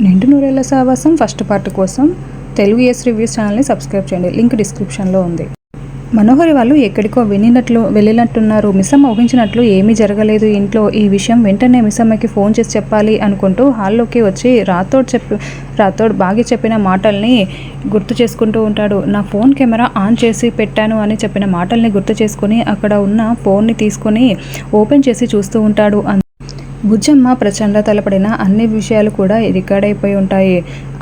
నిండు నూరేళ్ల సావాసం ఫస్ట్ పార్ట్ కోసం తెలుగు రివ్యూస్ ఛానల్ని సబ్స్క్రైబ్ చేయండి. లింక్ డిస్క్రిప్షన్లో ఉంది. మనోహరి వాళ్ళు ఎక్కడికో వెళ్ళినట్టున్నారు. మిస్సమ్మ ఊహించినట్లు ఏమీ జరగలేదు ఇంట్లో. ఈ విషయం వెంటనే మిస్సమ్మకి ఫోన్ చేసి చెప్పాలి అనుకుంటూ హాల్లోకి వచ్చి రాథోడ్ బాగా చెప్పిన మాటల్ని గుర్తు చేసుకుంటూ ఉంటాడు. నా ఫోన్ కెమెరా ఆన్ చేసి పెట్టాను అని చెప్పిన మాటల్ని గుర్తు చేసుకుని అక్కడ ఉన్న ఫోన్ని తీసుకొని ఓపెన్ చేసి చూస్తూ ఉంటాడు. బుజ్జమ్మ ప్రచండ తలపడిన అన్ని విషయాలు కూడా రికార్డ్ అయిపోయి ఉంటాయి.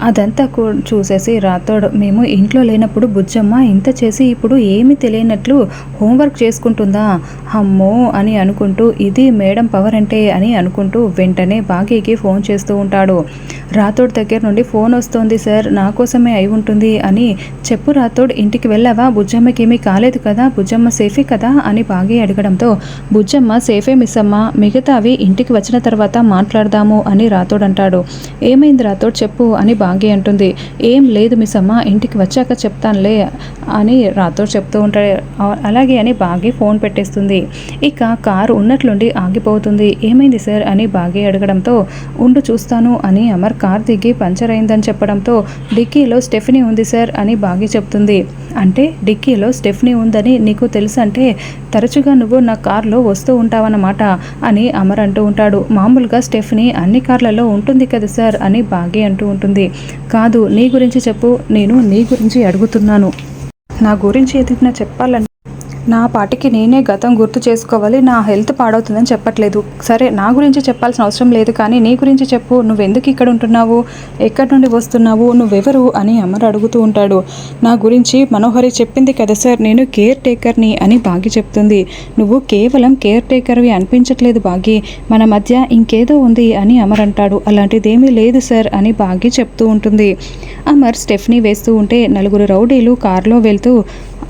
అదంతా చూసేసి రాథోడ్, మేము ఇంట్లో లేనప్పుడు బుజ్జమ్మ ఇంత చేసి ఇప్పుడు ఏమీ తెలియనట్లు హోంవర్క్ చేసుకుంటుందా, అమ్మో అని అనుకుంటూ ఇది మేడం పవర్ అంటే అని అనుకుంటూ వెంటనే బాగీకి ఫోన్ చేస్తూ ఉంటాడు. రాథోడ్ దగ్గర నుండి ఫోన్ వస్తోంది సార్, నా కోసమే అయి ఉంటుంది అని చెప్పు రాథోడ్, ఇంటికి వెళ్ళావా, బుజ్జమ్మకి ఏమీ కాలేదు కదా, బుజ్జమ్మ సేఫే కదా అని బాగీ అడగడంతో బుజ్జమ్మ సేఫే మిస్ అమ్మ, మిగతావి ఇంటికి వచ్చిన తర్వాత మాట్లాడదాము అని రాథోడ్ అంటాడు. ఏమైంది రాథోడ్ చెప్పు అని బాగీ అంటుంది. ఏం లేదు మిస్ అమ్మ, ఇంటికి వచ్చాక చెప్తానులే అని రాథోడ్ చెప్తూ ఉంటాడు. అలాగే అని బాగీ ఫోన్ పెట్టేస్తుంది. ఇక కారు ఉన్నట్లుండి ఆగిపోతుంది. ఏమైంది సార్ అని బాగీ అడగడంతో ఉండు చూస్తాను అని అమర్ కార్ దిగి పంచర్ అయిందని చెప్పడంతో డిక్కీలో స్టెఫనీ ఉంది సార్ అని బాగీ చెప్తుంది. అంటే డిక్కీలో స్టెఫనీ ఉందని నీకు తెలుసు అంటే తరచుగా నువ్వు నా కార్లో వస్తూ ఉంటావన్నమాట అని అమర్ అంటూ ఉంటాడు. మామూలుగా స్టెఫనీ అన్ని కార్లలో ఉంటుంది కదా సార్ అని బాగీ అంటూ ఉంటుంది. కాదు, నీ గురించి చెప్పు, నేను నీ గురించి అడుగుతున్నాను. నా గురించి ఏదైనా చెప్పాలంటే నా పాటికి నేనే గతం గుర్తు చేసుకోవాలి, నా హెల్త్ పాడవుతుందని చెప్పట్లేదు. సరే, నా గురించి చెప్పాల్సిన అవసరం లేదు, కానీ నీ గురించి చెప్పు, నువ్వెందుకు ఇక్కడ ఉంటున్నావు, ఎక్కడి నుండి వస్తున్నావు, నువ్వెవరు అని అమర్ అడుగుతూ ఉంటాడు. నా గురించి మనోహరి చెప్పింది కదా సార్, నేను కేర్ టేకర్ని అని బాగీ చెప్తుంది. నువ్వు కేవలం కేర్ టేకర్వి అనిపించట్లేదు బాగీ, మన మధ్య ఇంకేదో ఉంది అని అమర్ అంటాడు. అలాంటిదేమీ లేదు సార్ అని బాగీ చెప్తూ ఉంటుంది. అమర్ స్టెఫ్నీ వేస్తూ ఉంటే నలుగురు రౌడీలు కారులో వెళ్తూ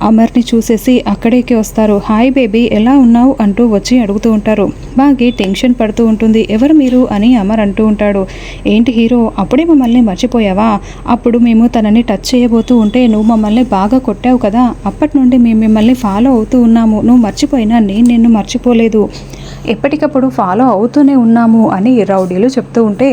అమర్ని చూసేసి అక్కడికి వస్తారు. హాయ్ బేబీ, ఎలా ఉన్నావు అంటూ వచ్చి అడుగుతూ ఉంటారు. బాగా టెన్షన్ పడుతూ ఉంటుంది. ఎవరు మీరు అని అమర్ అంటూ ఉంటాడు. ఏంటి హీరో, అప్పుడే మమ్మల్ని మర్చిపోయావా, అప్పుడు మేము తనని టచ్ చేయబోతూ ఉంటే నువ్వు మమ్మల్ని బాగా కొట్టావు కదా, అప్పటి నుండి మేము మిమ్మల్ని ఫాలో అవుతూ ఉన్నాము, నువ్వు మర్చిపోయినా నేను నిన్ను మర్చిపోలేదు, ఎప్పటికప్పుడు ఫాలో అవుతూనే ఉన్నాము అని రౌడీలు చెప్తూ ఉంటే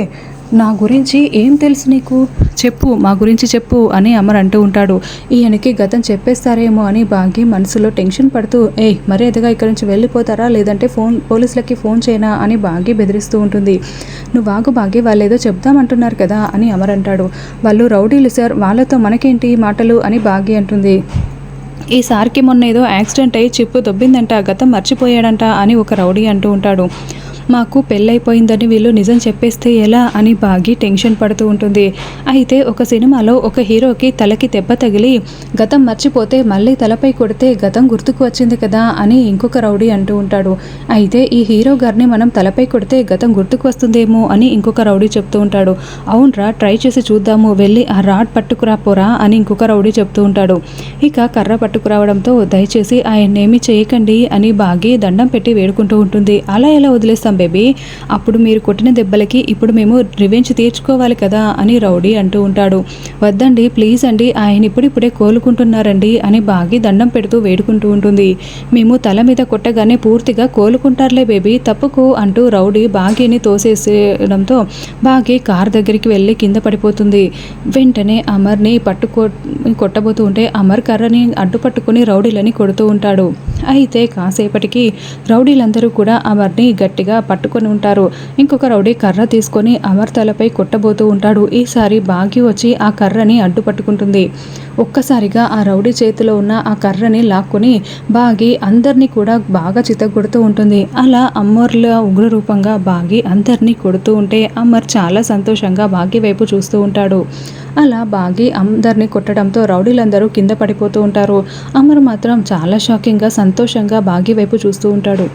నా గురించి ఏం తెలుసు నీకు, చెప్పు, మా గురించి చెప్పు అని అమర్ అంటూ ఉంటాడు. ఈయనకి గతం చెప్పేస్తారేమో అని బాగి మనసులో టెన్షన్ పడుతూ మర్యాదగా ఇక్కడి నుంచి వెళ్ళిపోతారా, లేదంటే పోలీసులకి ఫోన్ చేయనా అని బాగి బెదిరిస్తూ ఉంటుంది. నువ్వు బాగు బాగి వాళ్ళు ఏదో చెప్దామంటున్నారు కదా అని అమర్ అంటాడు. వాళ్ళు రౌడీలు సార్, వాళ్ళతో మనకేంటి మాటలు అని బాగి అంటుంది. ఈసారికి మొన్న ఏదో యాక్సిడెంట్ అయ్యి చిప్పు దొబ్బిందంట, గతం మర్చిపోయాడంట అని ఒక రౌడీ అంటూ ఉంటాడు. మాకు పెళ్ళైపోయిందని వీళ్ళు నిజం చెప్పేస్తే ఎలా అని బాగి టెన్షన్ పడుతూ ఉంటుంది. అయితే ఒక సినిమాలో ఒక హీరోకి తలకి దెబ్బ తగిలి గతం మర్చిపోతే మళ్ళీ తలపై కొడితే గతం గుర్తుకు వచ్చింది కదా అని ఇంకొక రౌడీ అంటూ ఉంటాడు. అయితే ఈ హీరో గారిని మనం తలపై కొడితే గతం గుర్తుకు వస్తుందేమో అని ఇంకొక రౌడీ చెప్తూ ఉంటాడు. అవునరా, ట్రై చేసి చూద్దాము, వెళ్ళి ఆ రాడ్ పట్టుకురా పోరా అని ఇంకొక రౌడీ చెప్తూ ఉంటాడు. ఇక కర్ర పట్టుకురావడంతో దయచేసి ఆయన్నేమీ చేయకండి అని బాగి దండం పెట్టి వేడుకుంటూ ఉంటుంది. అలా ఎలా వదిలేస్తాం బేబీ, అప్పుడు మీరు కొట్టిన దెబ్బలకి ఇప్పుడు మేము రివెంజ్ తీర్చుకోవాలి కదా అని రౌడీ అంటూ ఉంటాడు. వద్దండి ప్లీజ్ అండి, ఆయన ఇప్పుడిప్పుడే కోలుకుంటున్నారండి అని బాగి దండం పెడుతూ వేడుకుంటూ ఉంటుంది. మేము తల మీద కొట్టగానే పూర్తిగా కోలుకుంటారులే బేబీ, తప్పుకు అంటూ రౌడీ బాగీని తోసేయడంతో బాగి కార్ దగ్గరికి వెళ్ళి కింద పడిపోతుంది. వెంటనే అమర్ని కొట్టబోతూ ఉంటే అమర్ కర్రని అడ్డుపట్టుకుని రౌడీలని కొడుతూ ఉంటాడు. అయితే కాసేపటికి రౌడీలందరూ కూడా అమర్ని గట్టిగా పట్టుకొని ఉంటారు. ఇంకొక రౌడీ కర్ర తీసుకొని అమర్ తలపై కొట్టబోతూ ఉంటాడు. ఈసారి బాగి వచ్చి ఆ కర్రని అడ్డుపట్టుకుంటుంది. ఒక్కసారిగా ఆ రౌడీ చేతిలో ఉన్న ఆ కర్రని లాక్కొని బాగి అందరినీ కూడా బాగా చితగొడుతూ ఉంటుంది. అలా అమర్ల ఉగ్ర రూపంగా బాగి అందరినీ కొడుతూ ఉంటే అమర్ చాలా సంతోషంగా బాగి వైపు చూస్తూ ఉంటాడు. అలా బాగి అందరినీ కొట్టడంతో రౌడీలందరూ కింద పడిపోతూ ఉంటారు. అమర్ మాత్రం చాలా షాకింగ్గా సంతోషంగా బాగి వైపు చూస్తూ ఉంటాడు.